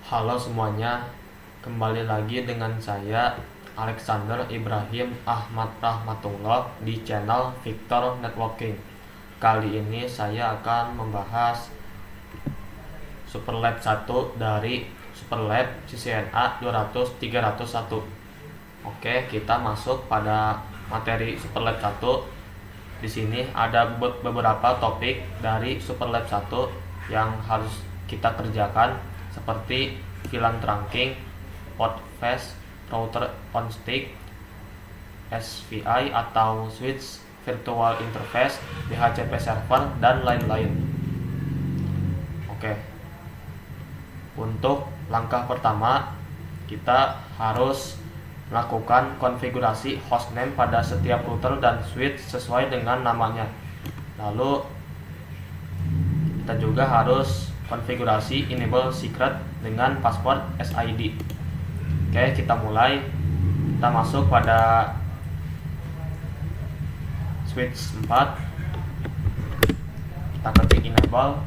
Halo semuanya, kembali lagi dengan saya Alexander Ibrahim Ahmad Rahmatullah di channel Victor Networking. Kali ini saya akan membahas Superlab 1 dari Superlab CCNA 200-301. Oke, kita masuk pada materi Superlab 1. Di sini ada beberapa topik dari Superlab 1 yang harus kita kerjakan, seperti VLAN trunking, port fast, router on stick, SVI atau switch virtual interface, DHCP server, dan lain-lain. Oke, untuk langkah pertama kita harus melakukan konfigurasi hostname pada setiap router dan switch sesuai dengan namanya. Lalu kita juga harus konfigurasi enable secret dengan password SID. Oke, kita mulai. Kita masuk pada switch 4. Kita ketik enable.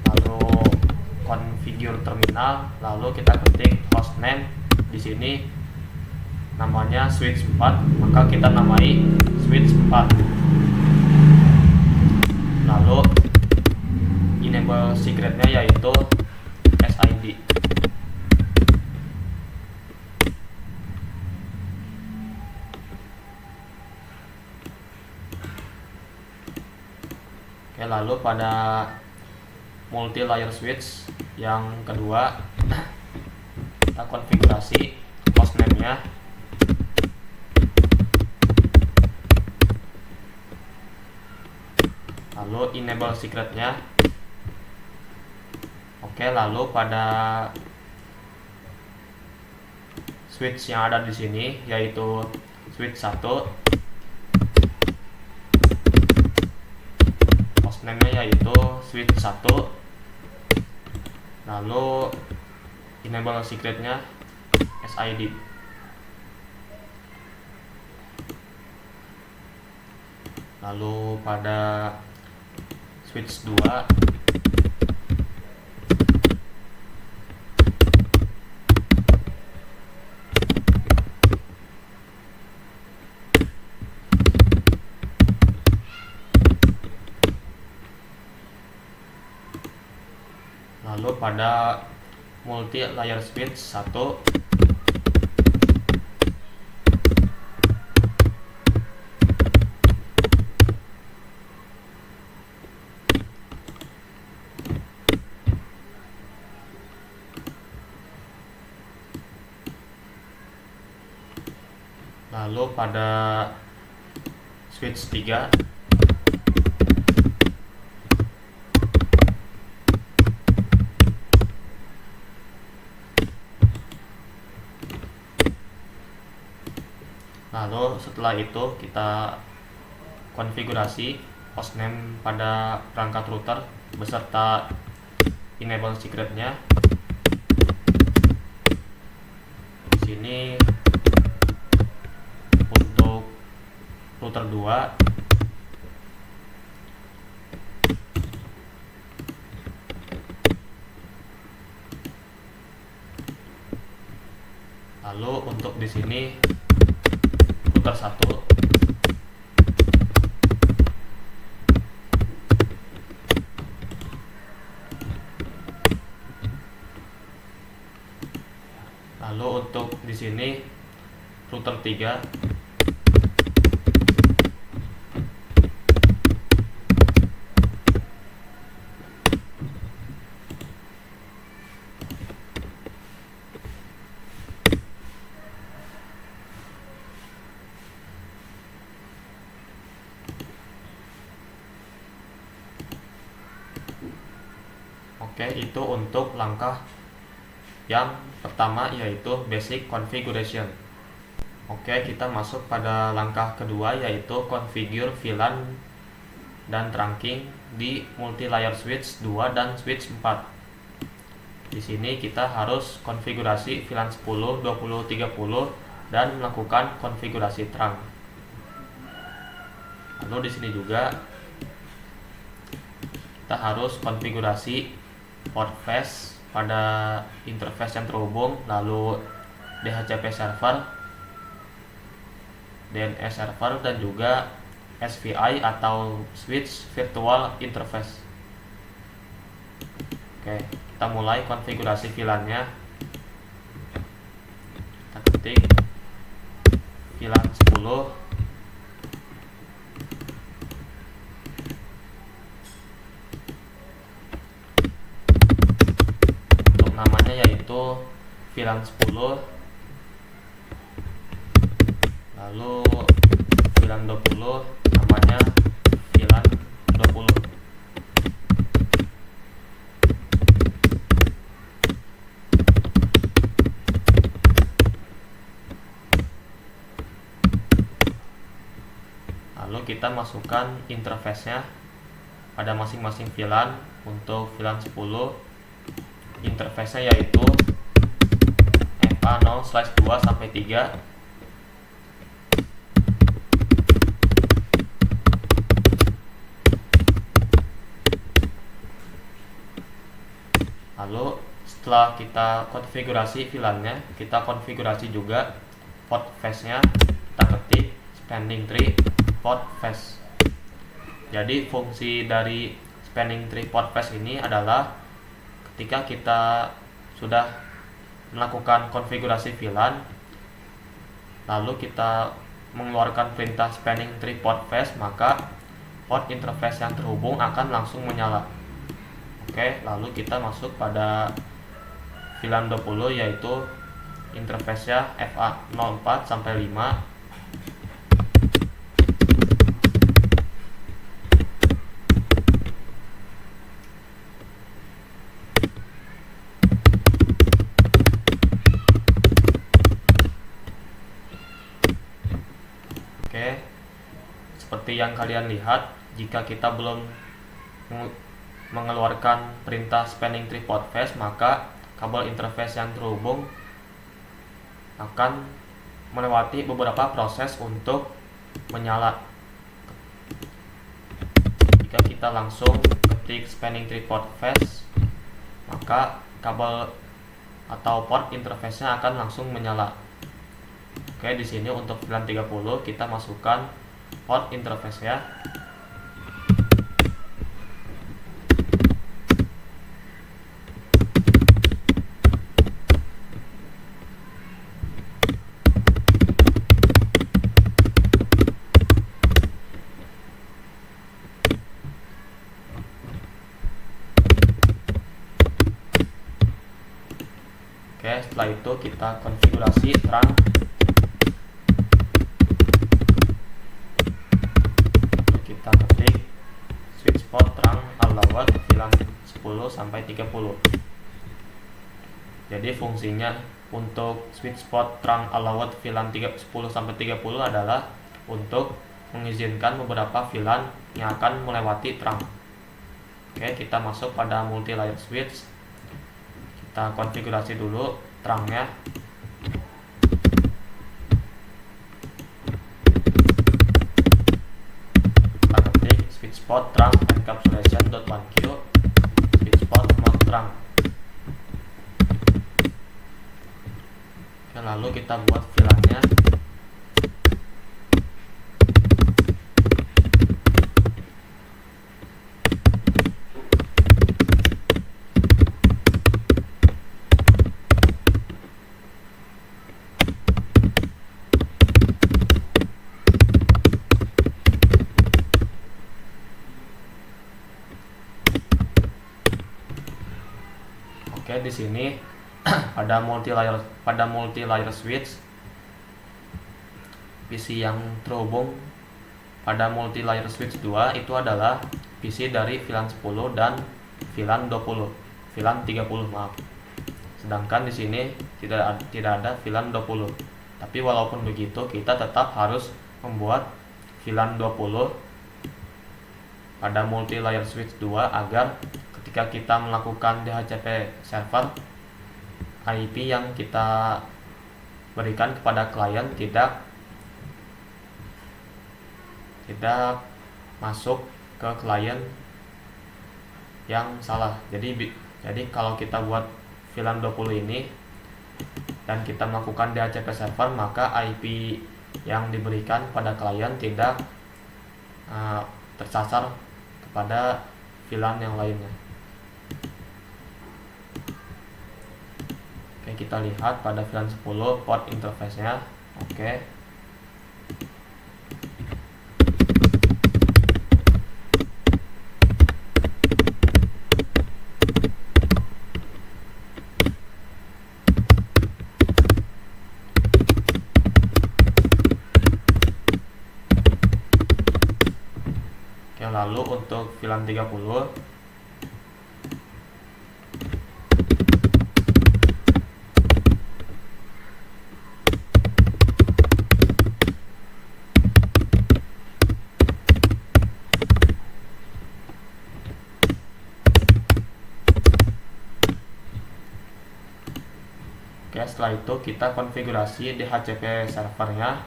Lalu configure terminal, lalu kita ketik hostname. Di sini namanya switch 4, maka kita namai switch 4. Lalu enable secretnya yaitu SID. Oke, lalu pada multi layer switch yang kedua kita konfigurasi hostname nya, lalu enable secretnya. Oke, lalu pada switch yang ada di sini yaitu switch 1, hostname nya yaitu switch 1, lalu enable secretnya SID. Lalu pada switch 2 lalu pada multi layer switch 1 lalu pada switch 3 lalu setelah itu kita konfigurasi hostname pada perangkat router beserta enable secretnya. Di sini untuk router 2 lalu untuk di sini router 1 lalu untuk di sini router 3 Oke, itu untuk langkah yang pertama yaitu basic configuration. Oke, kita masuk pada langkah kedua yaitu configure VLAN dan trunking di multi layer switch 2 dan switch 4. Di sini kita harus konfigurasi VLAN 10, 20, 30 dan melakukan konfigurasi trunk. Lalu di sini juga kita harus konfigurasi Portfast pada interface yang terhubung, lalu DHCP server, DNS server, dan juga SVI atau Switch Virtual Interface. Oke, kita mulai konfigurasi VLAN-nya. Kita ketik VLAN 10. Untuk namanya yaitu VLAN 10. Lalu VLAN 20 namanya VLAN 20. Lalu kita masukkan interface-nya pada masing-masing VLAN. Untuk VLAN 10 interface-nya yaitu FA0/2-3. Lalu setelah kita konfigurasi VLAN-nya, kita konfigurasi juga Portfast-nya. Kita ketik spanning tree Portfast. Jadi fungsi dari spanning tree Portfast ini adalah ketika kita sudah melakukan konfigurasi VLAN, lalu kita mengeluarkan perintah spanning tree Portfast, maka port interface yang terhubung akan langsung menyala. Oke, lalu kita masuk pada VLAN 20, yaitu interface-nya FA04-5. Oke, seperti yang kalian lihat, jika kita belum mengeluarkan perintah spanning tree Portfast, maka kabel interface yang terhubung akan melewati beberapa proses untuk menyala. Jika kita langsung ketik spanning tree Portfast, maka kabel atau port interface-nya akan langsung menyala. Oke, di sini untuk VLAN 30 kita masukkan port interface-nya. Oke, setelah itu kita konfigurasi terang. Kita ketik switch port terang allowed VLAN 10-30. Jadi fungsinya untuk switch port terang allowed VLAN 10-30 adalah untuk mengizinkan beberapa VLAN yang akan melewati terang. Oke, kita masuk pada multi layer switch. Kita konfigurasi dulu terangnya. Kita ketik switch port terang encapsulation.1q switch port mode terang. Oke, lalu kita buat VLAN-nya. Oke, di sini pada multi layer switch, PC yang terhubung pada multi layer switch 2 itu adalah PC dari VLAN 10 dan VLAN 20, VLAN 30 maaf. Sedangkan di sini tidak ada VLAN 20. Tapi walaupun begitu, kita tetap harus membuat VLAN 20 pada multi layer switch 2 agar ketika kita melakukan DHCP server, IP yang kita berikan kepada klien tidak masuk ke klien yang salah. Jadi kalau kita buat VLAN 20 ini dan kita melakukan DHCP server, maka IP yang diberikan pada klien tidak tersasar kepada VLAN yang lainnya. Oke, kita lihat pada VLAN 10 port interface-nya. Oke. Lalu untuk VLAN 30 Oke, setelah itu kita konfigurasi DHCP servernya.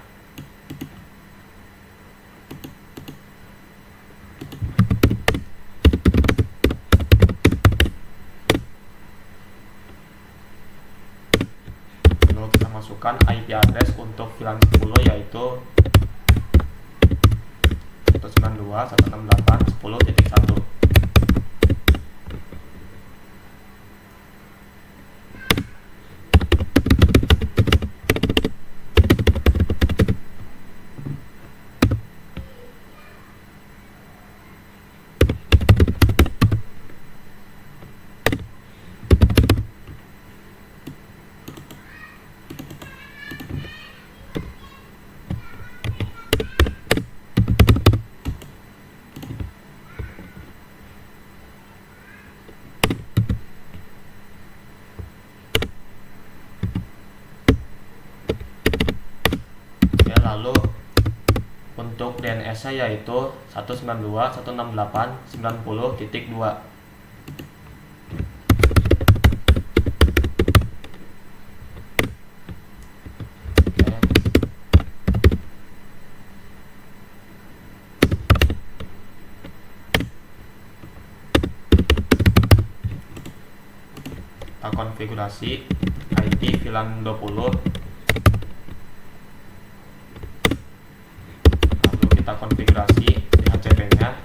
Lalu kita masukkan IP address untuk VLAN 10 yaitu 192.168.10.1. Lalu untuk DNS-nya yaitu 192.168.90.2. Kita konfigurasi IP VLAN 20. Kita konfigurasi DHCP-nya.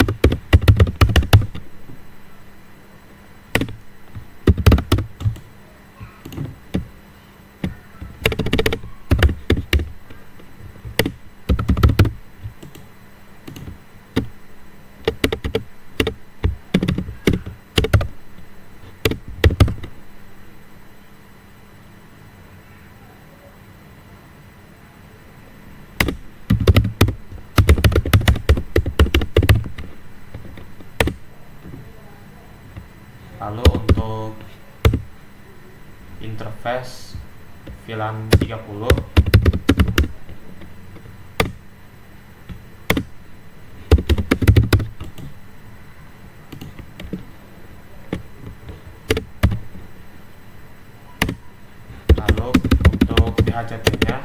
Lalu untuk interface VLAN 30, lalu untuk DHCP-nya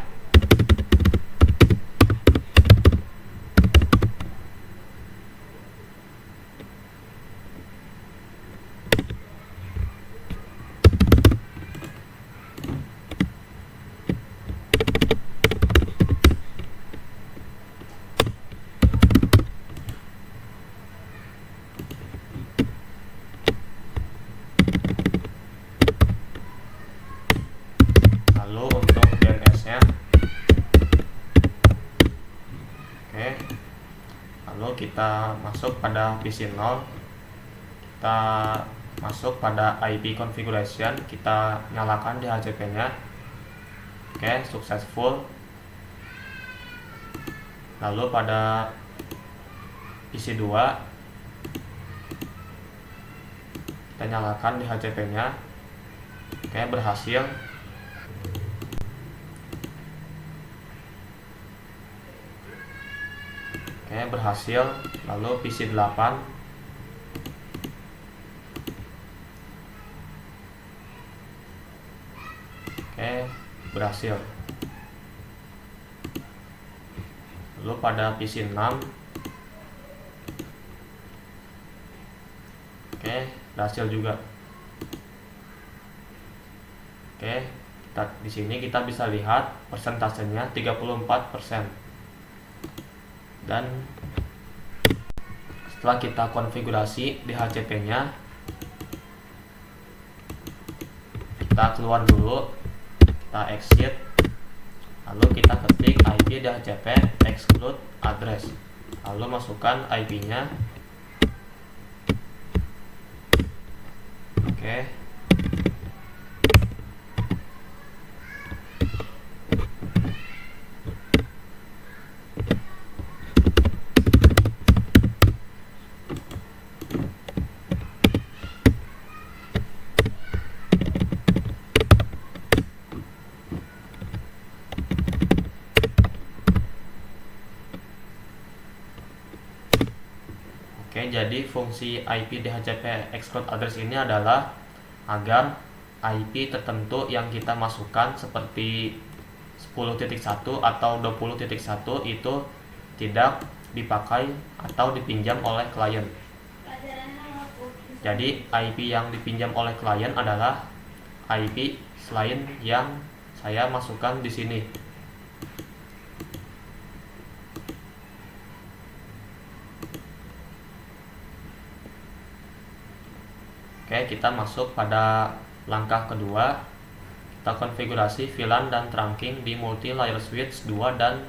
kita masuk pada PC0, kita masuk pada IP configuration, kita nyalakan DHCP-nya. Oke, successful. Lalu pada PC2 kita nyalakan DHCP-nya. Oke, berhasil. Oke, berhasil. Lalu PC8 oke, berhasil. Lalu pada PC6 oke, berhasil juga. Oke, di sini kita bisa lihat persentasenya 34%. Dan setelah kita konfigurasi DHCP-nya, kita keluar dulu, kita exit, lalu kita ketik IP DHCP exclude address, lalu masukkan IP-nya. Oke. Oke, jadi fungsi IP DHCP exclude address ini adalah agar IP tertentu yang kita masukkan seperti 10.1 atau 20.1 itu tidak dipakai atau dipinjam oleh klien. Jadi IP yang dipinjam oleh klien adalah IP selain yang saya masukkan di sini. Oke, kita masuk pada langkah kedua. Kita konfigurasi VLAN dan trunking di multi layer switch 2 dan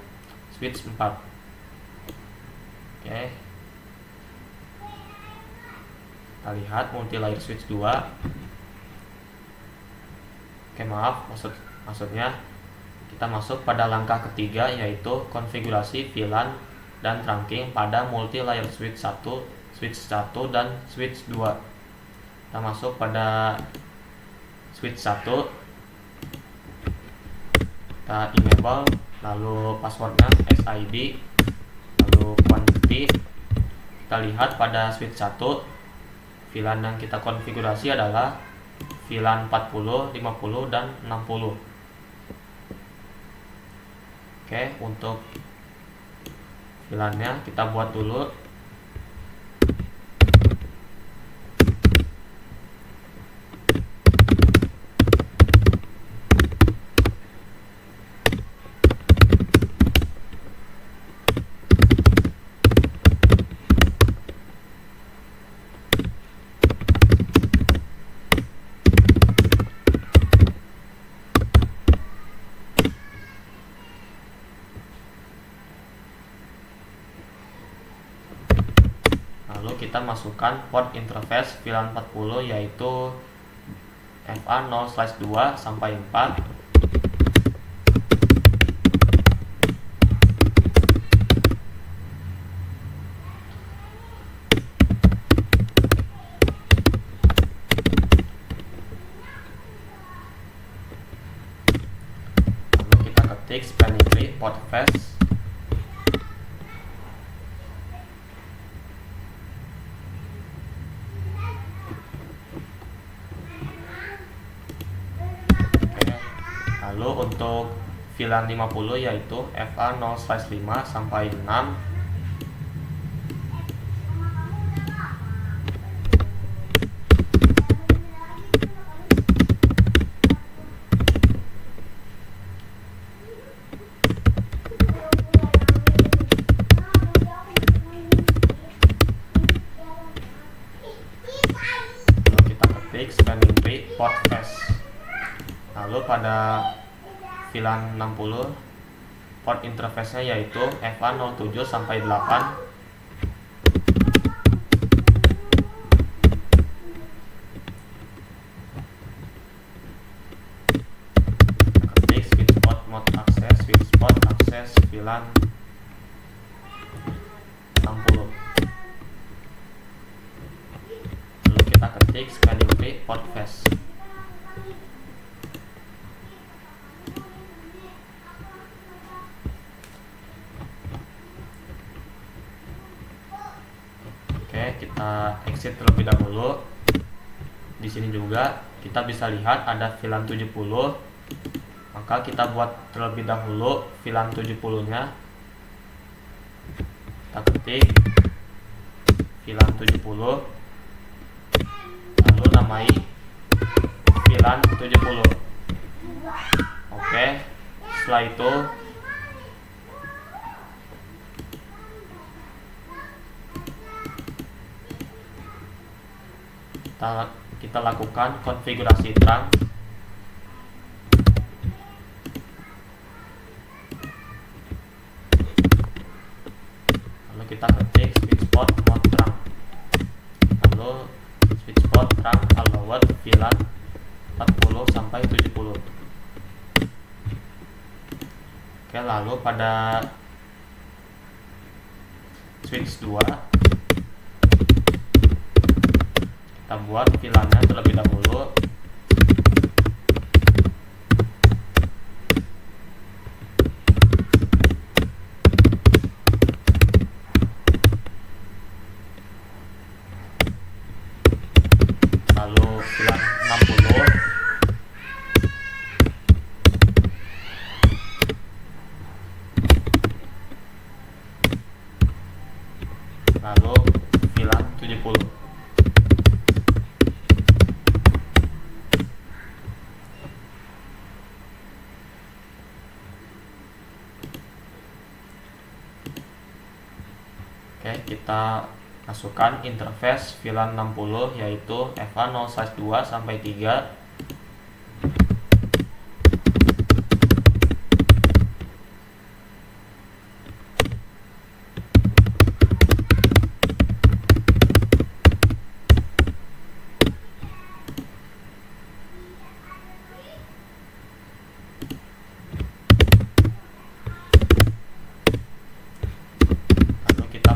switch 4. Oke, kita lihat multi layer switch 2. Oke, maaf, maksudnya kita masuk pada langkah ketiga, yaitu konfigurasi VLAN dan trunking pada multi layer switch 1, switch 1 dan switch 2. Kita masuk pada switch 1, kita enable, lalu passwordnya SID, lalu quantity. Kita lihat pada switch 1, VLAN yang kita konfigurasi adalah VLAN 40, 50 dan 60. Oke, untuk VLAN-nya kita buat dulu. Lalu kita masukkan port interface VLAN 40, yaitu FA0/2 sampai 4. Lalu kita ketik spanning tree port face. Lalu untuk VLAN 50 yaitu FA0/5 sampai 6. Lalu kita ketik spanning tree port face. Lalu pada VLAN 60 port interface-nya yaitu FA07 sampai 8. Ketik switch port mode access, switch port access VLAN 60. Lalu kita ketik spanning tree port face. Kita exit terlebih dahulu. Di sini juga kita bisa lihat ada VLAN 70. Maka kita buat terlebih dahulu VLAN 70-nya. Kita ketik VLAN 70. namai VLAN 70. Oke, setelah itu kita lakukan konfigurasi trunk. Lalu kita ketik switchport mode trunk, lalu switchport trunk allowed VLAN 40 sampai 70. Oke, lalu pada switch 2 kita buat VLAN-nya terlebih dahulu. Lalu VLAN 60. Lalu VLAN 70. Oke, kita masukkan interface VLAN 60 yaitu FA0/2 sampai 3.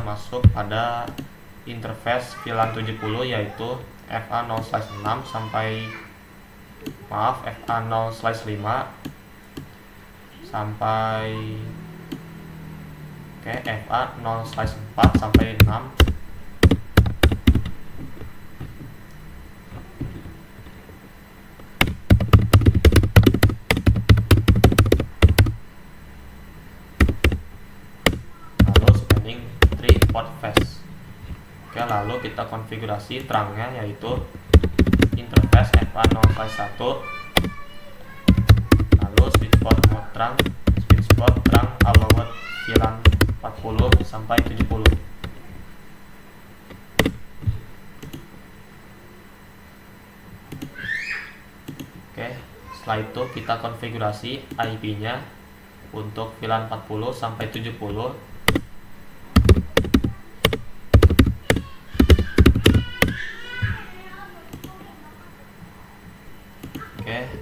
Masuk pada interface VLAN 70 yaitu FA0/6 sampai FA0/5 sampai FA0/4 sampai 6. Port face. Oke, lalu kita konfigurasi trunknya yaitu interface FA0/1, lalu switchport mode trunk, switchport trunk allowed VLAN 40 sampai 70. Oke, setelah itu kita konfigurasi IP-nya untuk VLAN 40 sampai 70.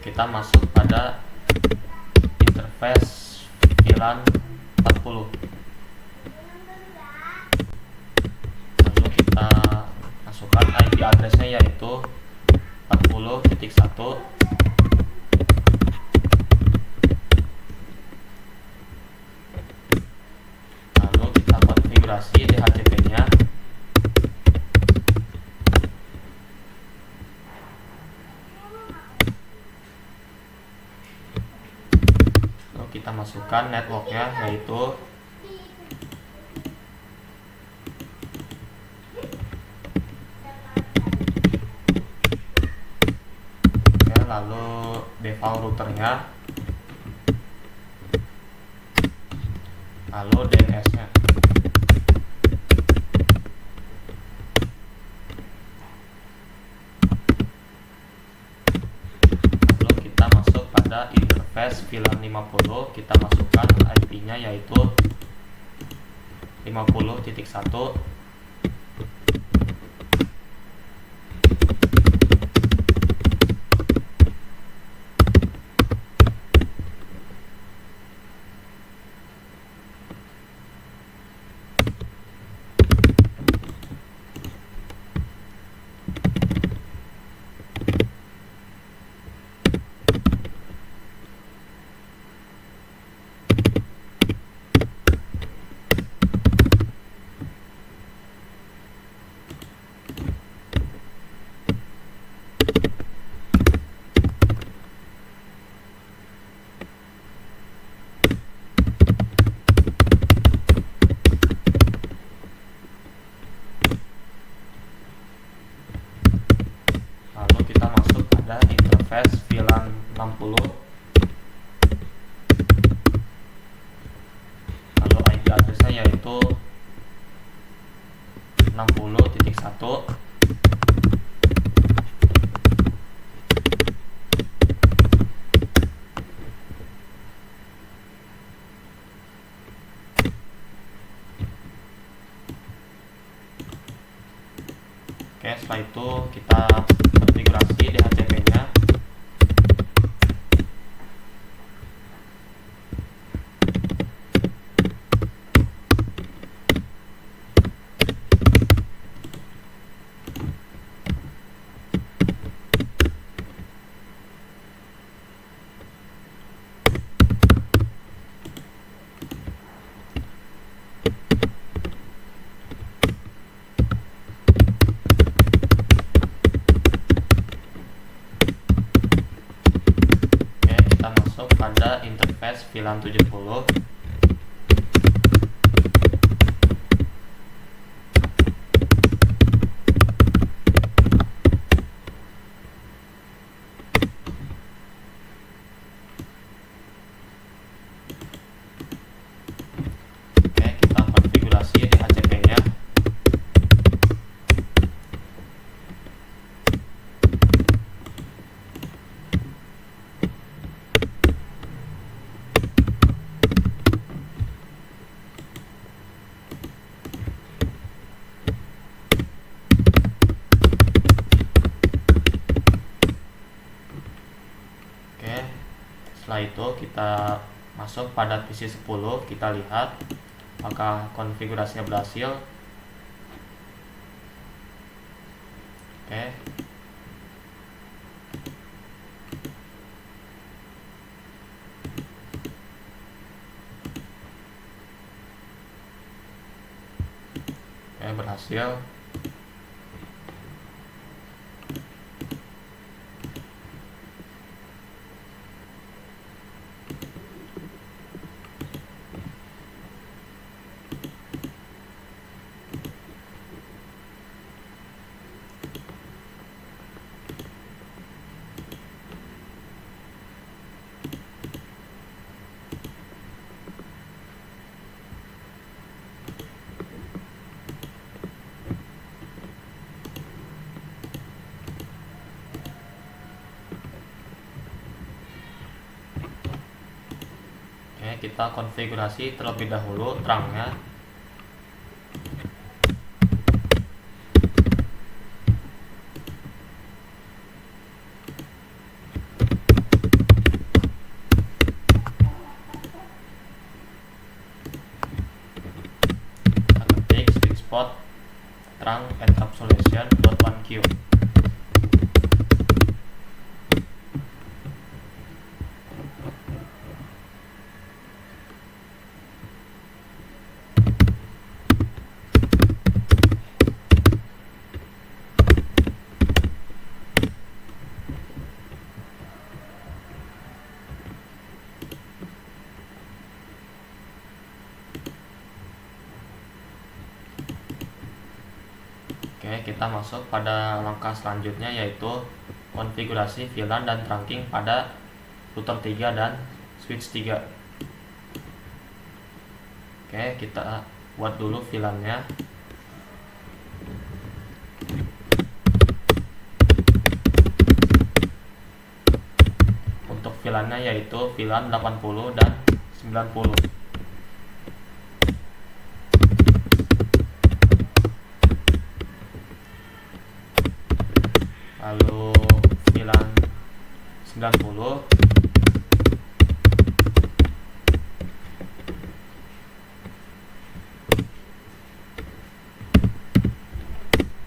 Kita masuk pada interface VLAN 40. Lalu kita masukkan IP address-nya yaitu 40.1. Lalu kita konfigurasi DHCP-nya. Kita masukkan networknya yaitu lalu default routernya, lalu DNS-nya. Lalu kita masuk pada interface VLAN 50, kita masukkan IP-nya yaitu 50.1. interface VLAN 60, lalu IP addressnya yaitu 60.1. Oke, setelah itu kita konfigurasi DHCP-nya. Pada interface VLAN 70. Oke, kita konfigurasi DHCP-nya. Setelah itu kita masuk pada PC 10, kita lihat apakah konfigurasinya berhasil. Oke. Oke, berhasil. Kita konfigurasi terlebih dahulu terangnya. Ketik sweet spot terang encapsulation .1q. Oke, kita masuk pada langkah selanjutnya, yaitu konfigurasi VLAN dan trunking pada router 3 dan switch 3. Oke, kita buat dulu VLAN-nya. Untuk VLAN-nya yaitu VLAN 80 dan 90. Lalu VLAN 90.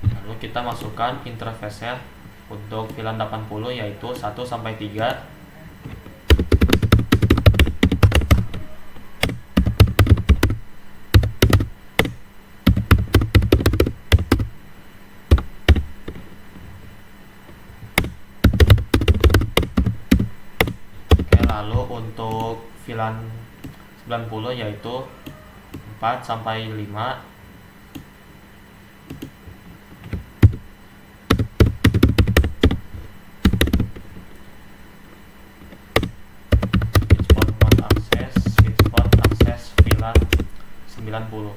Lalu kita masukkan interface-nya untuk VLAN 80 yaitu 1 sampai 3. Lalu untuk VLAN 90 yaitu 4 sampai 5. 90.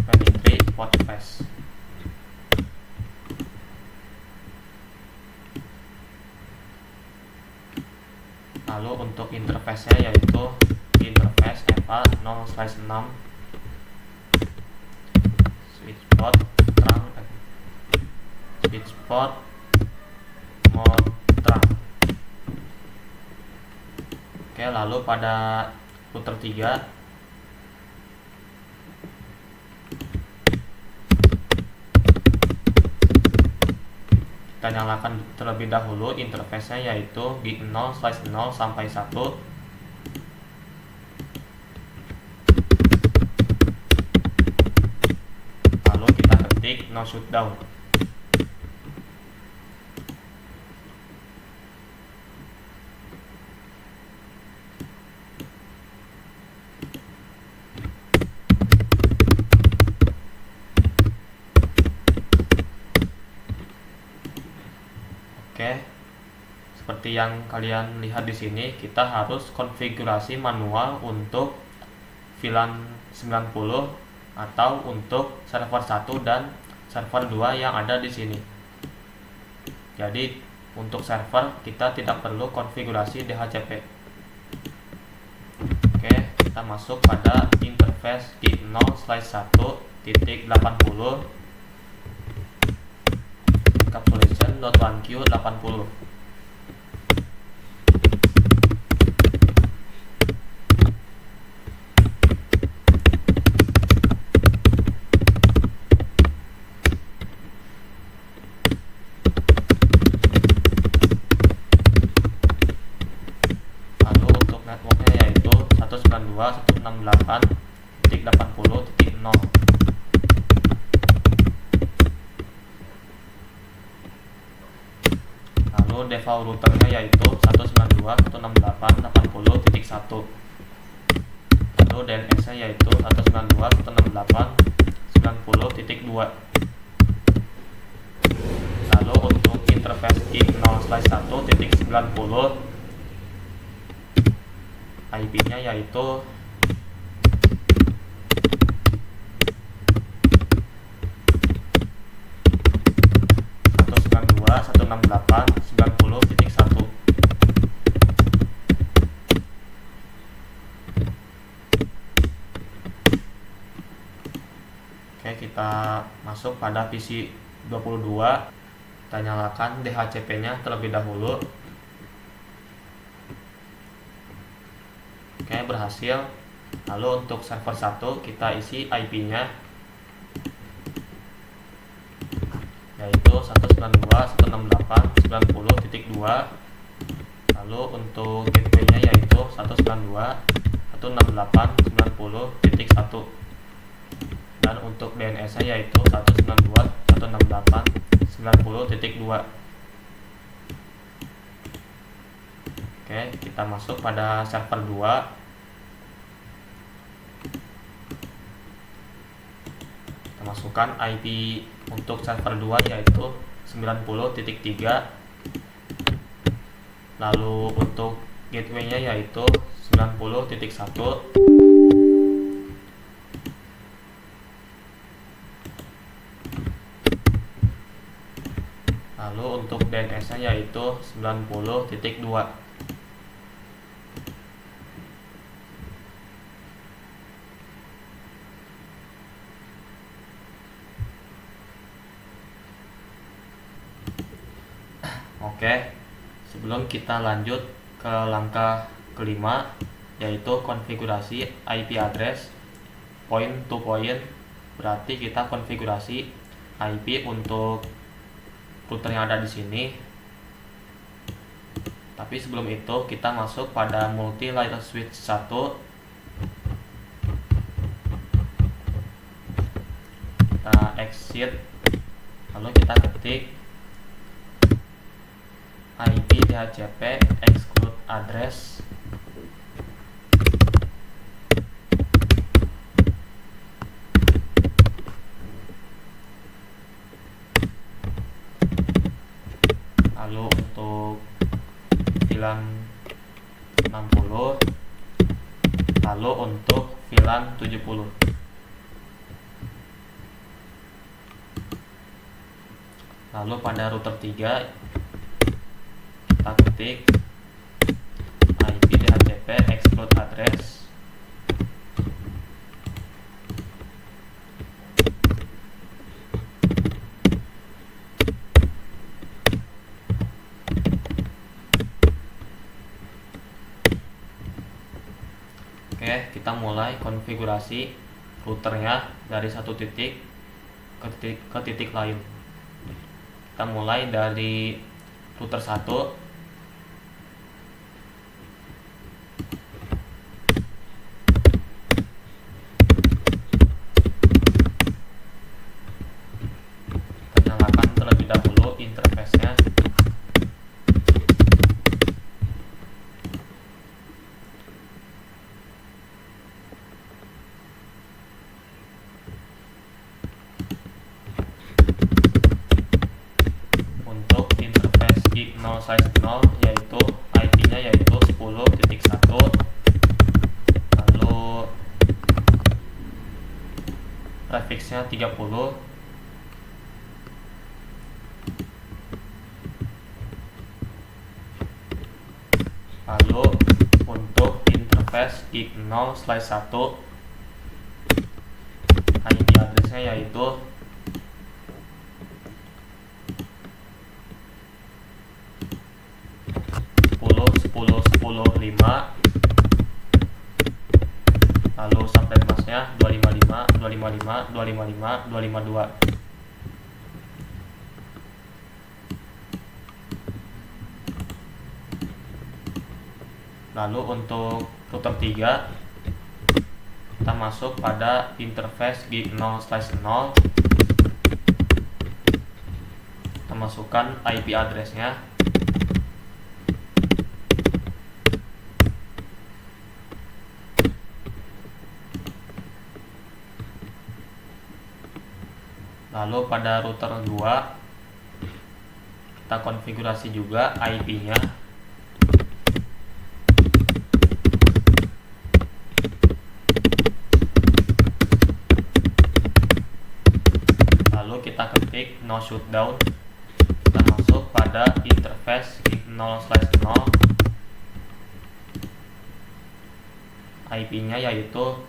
Spanning tree postface. Lalu untuk interface-nya yaitu interface EVA 0/6 switchboard trunk switchboard mode trunk. Oke, lalu pada router 3 kita nyalakan terlebih dahulu interface-nya yaitu gig 0/0 sampai 1. Lalu kita ketik no shutdown. Oke, seperti yang kalian lihat di sini, kita harus konfigurasi manual untuk VLAN 90 atau untuk server 1 dan server 2 yang ada di sini. Jadi untuk server kita tidak perlu konfigurasi DHCP. Oke, kita masuk pada interface gig 0/1.80 encapsulation.1Q80. Lalu untuk networknya yaitu 192.168.80.0. Lalu default routernya yaitu 192.168.80.1. Lalu DNS-nya yaitu 192.168.90.2. Lalu untuk interface gig 0/1.90 IP-nya yaitu 192.168.90.1. Oke, kita masuk pada PC 22. Kita nyalakan DHCP-nya terlebih dahulu. Oke, berhasil. Lalu untuk server 1 kita isi IP-nya yaitu 192.168.90.2. Lalu untuk gateway-nya yaitu 192.168.90.1. Dan untuk DNS-nya yaitu 192.168.90.2. Oke, kita masuk pada server 2. Kita masukkan IP untuk server 2 yaitu 90.3. Lalu untuk gateway-nya yaitu 90.1. Lalu untuk DNS-nya yaitu 90.2. Oke, sebelum kita lanjut ke langkah kelima yaitu konfigurasi IP address point to point, berarti kita konfigurasi IP untuk router yang ada di sini. Tapi sebelum itu kita masuk pada multi layer switch 1. Kita exit, lalu kita ketik IP DHCP exclude address lalu untuk VLAN 60, lalu untuk VLAN 70. Lalu pada router 3 kita ketik IP DHCP exclude address. Oke, kita mulai konfigurasi routernya dari satu titik ke titik lain. Kita mulai dari router 1. Kita nyalakan terlebih dahulu interface-nya. Size 0 yaitu IP-nya yaitu 10.1, lalu prefix-nya 30, lalu untuk interface gig0/1 IP address-nya yaitu 10.10.10.5, lalu subnet mask-nya 255, 255, 255, 252. Lalu untuk router 3 kita masuk pada interface gig0/0. Kita masukkan IP address-nya. Lalu pada router 2 kita konfigurasi juga IP-nya. Lalu kita ketik no shutdown. Kita masuk pada interface gig0/0. IP-nya yaitu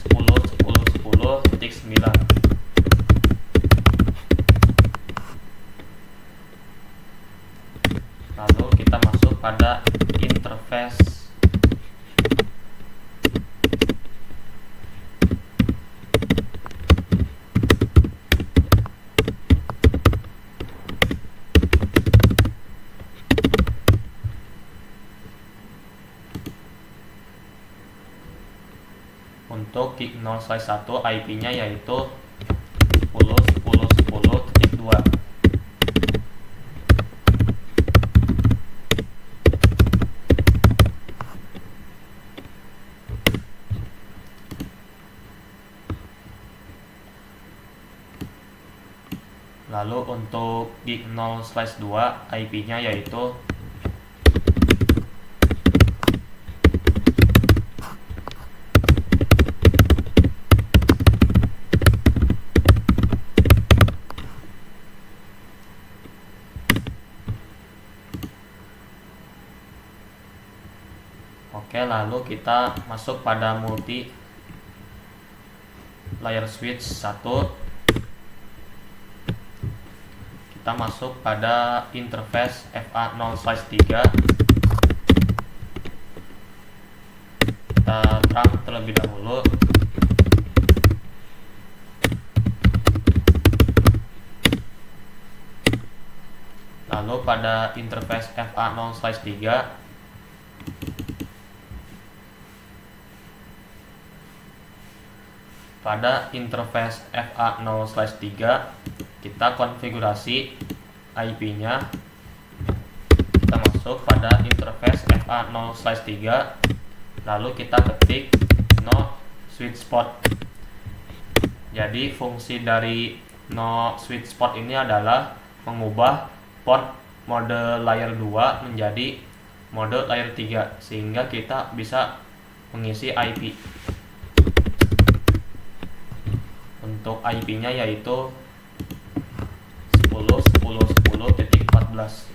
10.10.10.9. Lalu kita masuk pada interface untuk gig0/1 IP-nya yaitu 10.10.10.2. Lalu untuk gig0/2 IP-nya yaitu 10.10.10.2. Oke, lalu kita masuk pada multi layer switch 1. Kita masuk pada interface FA0/3. Kita terang terlebih dahulu. Lalu pada interface FA0/3 kita konfigurasi IP-nya. Kita masuk pada interface FA0/3, lalu kita ketik no switch spot. Jadi fungsi dari no switch spot ini adalah mengubah port mode layer 2 menjadi mode layer 3, sehingga kita bisa mengisi IP. Untuk IP-nya yaitu 10.10.10.14.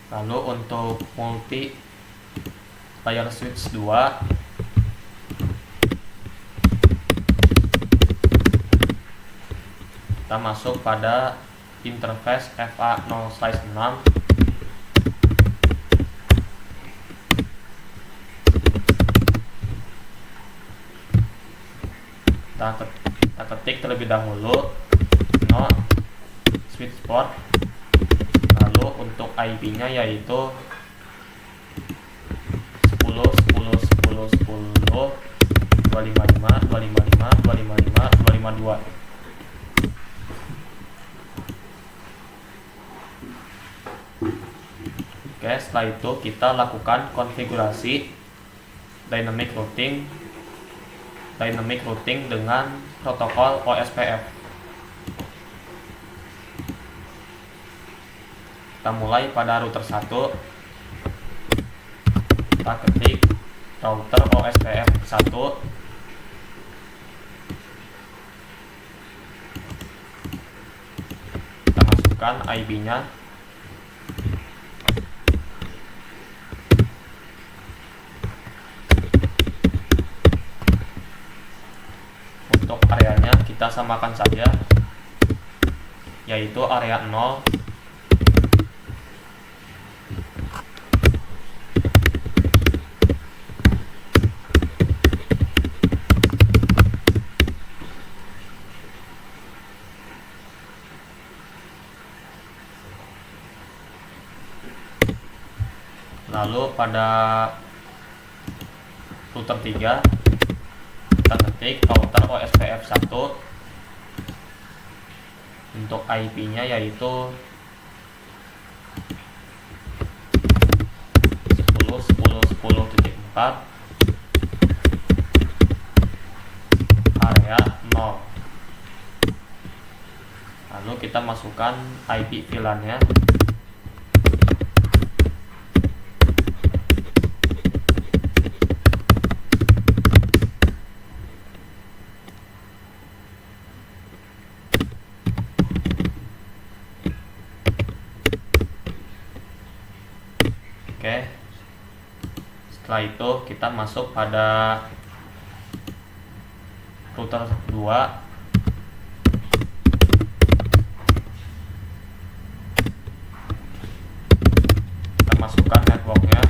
Lalu untuk multi layer switch 2, kita masuk pada interface FA0/6. Kita ketik terlebih dahulu node switch port. Lalu untuk IP-nya yaitu 10.10.10.10 255 255 255 252. Oke, setelah itu kita lakukan konfigurasi dynamic routing dengan protokol OSPF. Kita mulai pada router 1. Kita ketik router OSPF 1. Kita masukkan IP-nya. Untuk areanya kita samakan saja, yaitu area 0. Lalu pada router 3 kita ketik router OSPF 1. Untuk IP-nya yaitu 10.10.10.4 area 0. Lalu kita masukkan IP VLAN-nya. Oke, setelah itu kita masuk pada router 2. Kita masukkan networknya.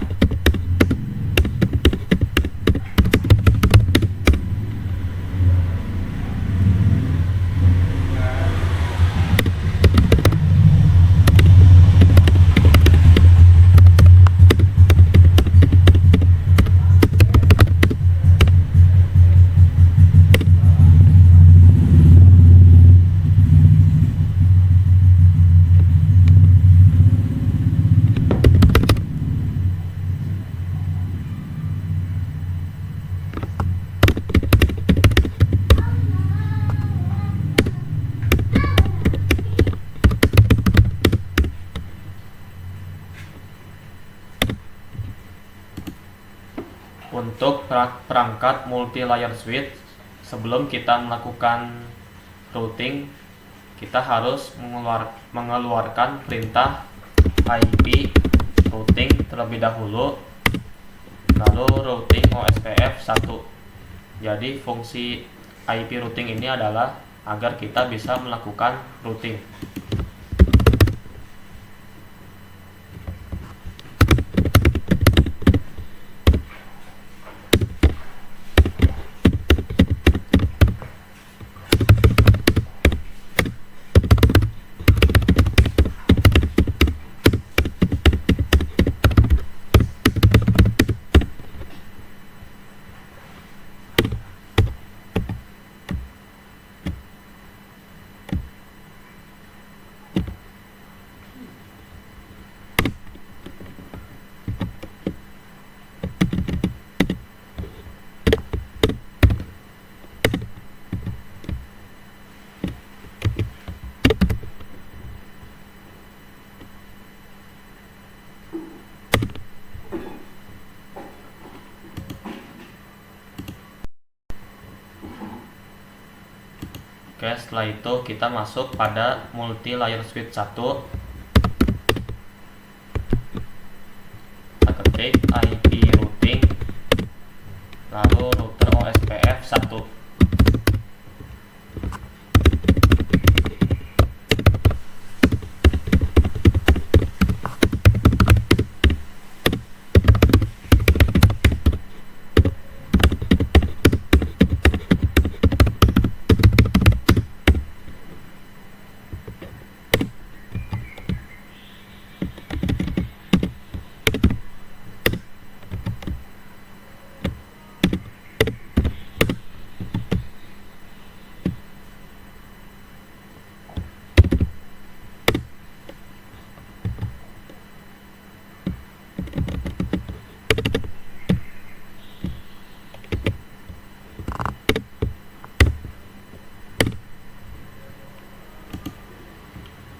Untuk perangkat multi layer switch, sebelum kita melakukan routing, kita harus mengeluarkan perintah IP routing terlebih dahulu, lalu routing OSPF 1. Jadi fungsi IP routing ini adalah agar kita bisa melakukan routing. Oke, setelah itu kita masuk pada multi layer switch 1. Kita ketik IP routing, lalu router OSPF 1.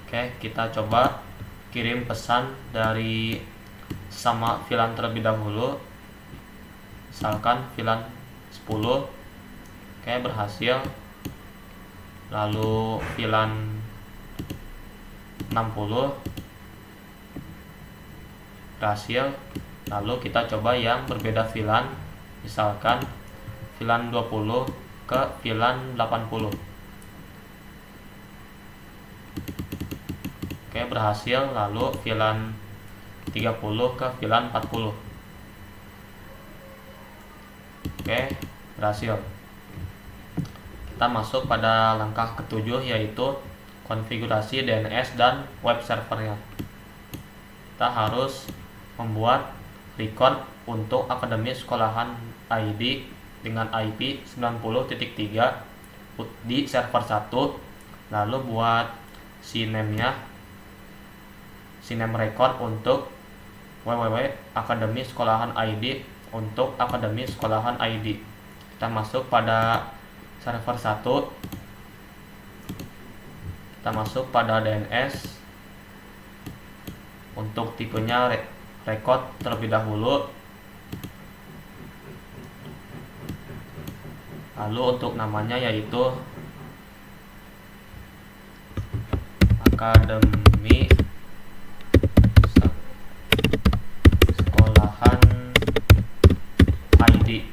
Oke, kita coba kirim pesan dari sama VLAN terlebih dahulu. Misalkan VLAN 10. Oke, berhasil. Lalu VLAN 60 berhasil. Lalu kita coba yang berbeda VLAN, misalkan VLAN 20 ke VLAN 80. Oke, berhasil. Lalu VLAN 30 ke VLAN 40. Oke, berhasil. Kita masuk pada langkah ketujuh, yaitu konfigurasi DNS dan web servernya. Kita harus membuat record untuk Akademi Sekolahan ID dengan IP 90.3 di server 1. Lalu buat CNAME-nya, CNAME record untuk www.Akademi Sekolahan ID untuk Akademi Sekolahan ID. Kita masuk pada server 1. Kita masuk pada DNS. Untuk tipenya record terlebih dahulu. Lalu untuk namanya yaitu Akademi Sekolahan ID.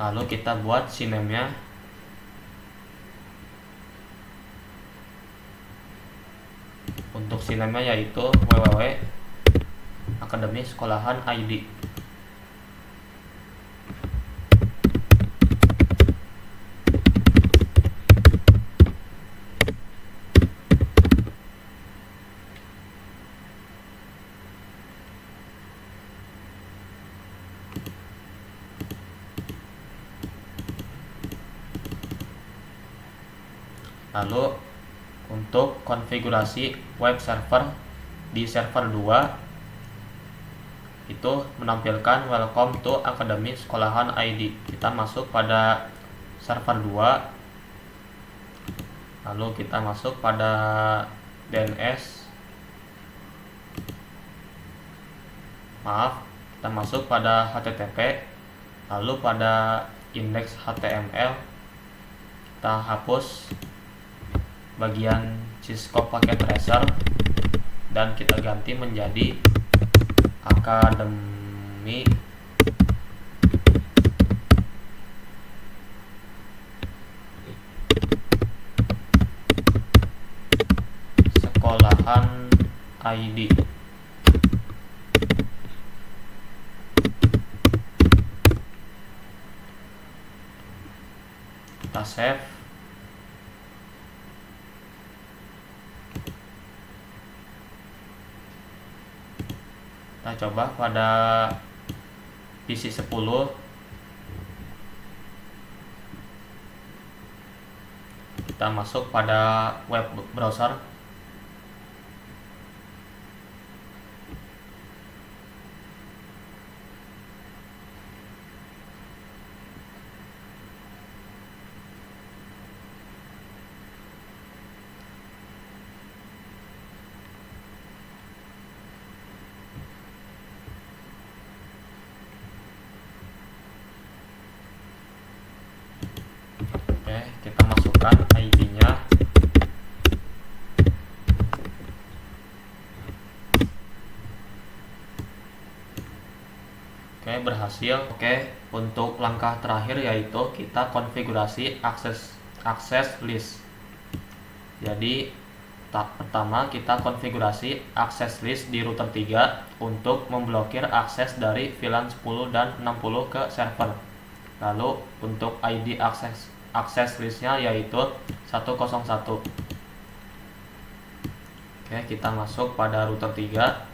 Lalu kita buat CNAME-nya. Untuk CNAME-nya yaitu www.Akademi Sekolahan ID. Lalu untuk konfigurasi web server di server 2 itu menampilkan welcome to Akademi Sekolahan ID. Kita masuk pada server 2. Lalu kita masuk pada DNS. Kita masuk pada HTTP. Lalu pada index HTML kita hapus bagian Cisco Packet Tracer dan kita ganti menjadi Akademi Sekolahan ID. Kita save. Kita coba pada PC 10. Kita masuk pada web browser. Oke, kita masukkan IP-nya. Oke, berhasil. Oke, untuk langkah terakhir yaitu kita konfigurasi akses list. Jadi pertama kita konfigurasi akses list di router 3 untuk memblokir akses dari VLAN 10 dan 60 ke server. Lalu untuk ID akses listnya yaitu 101. Oke, kita masuk pada router 3.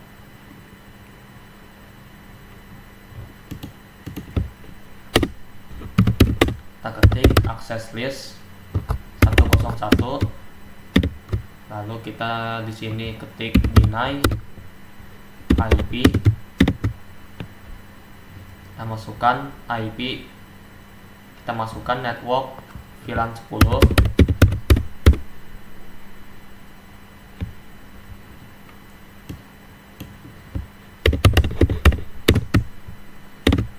Kita ketik akses list 101. Lalu kita di sini ketik deny IP. Kita masukkan IP. Kita masukkan network VLAN 10.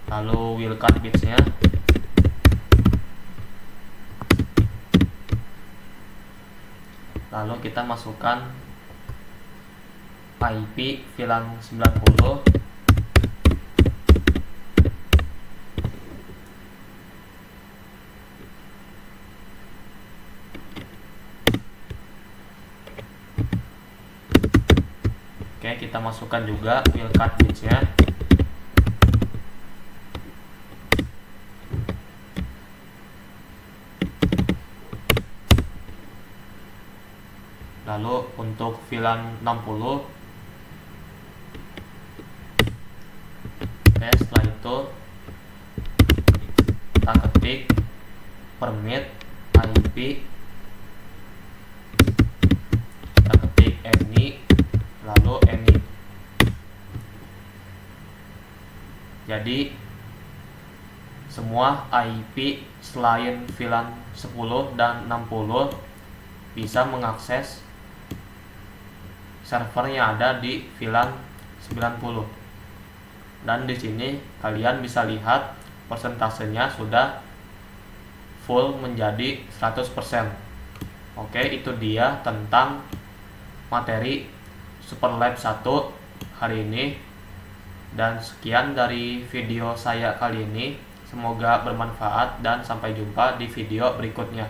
Lalu wildcard bits-nya. Lalu kita masukkan IP VLAN 90. Oke, kita masukkan juga wildcard bits-nya. Lalu untuk VLAN 60, oke, setelah itu kita ketik permit IP, kita ketik any, lalu any. Jadi semua IP selain VLAN 10 dan 60 bisa mengakses server yang ada di VLAN 90. Dan di sini kalian bisa lihat persentasenya sudah full menjadi 100%. Oke, itu dia tentang materi Superlab 1 hari ini. Dan sekian dari video saya kali ini. Semoga bermanfaat dan sampai jumpa di video berikutnya.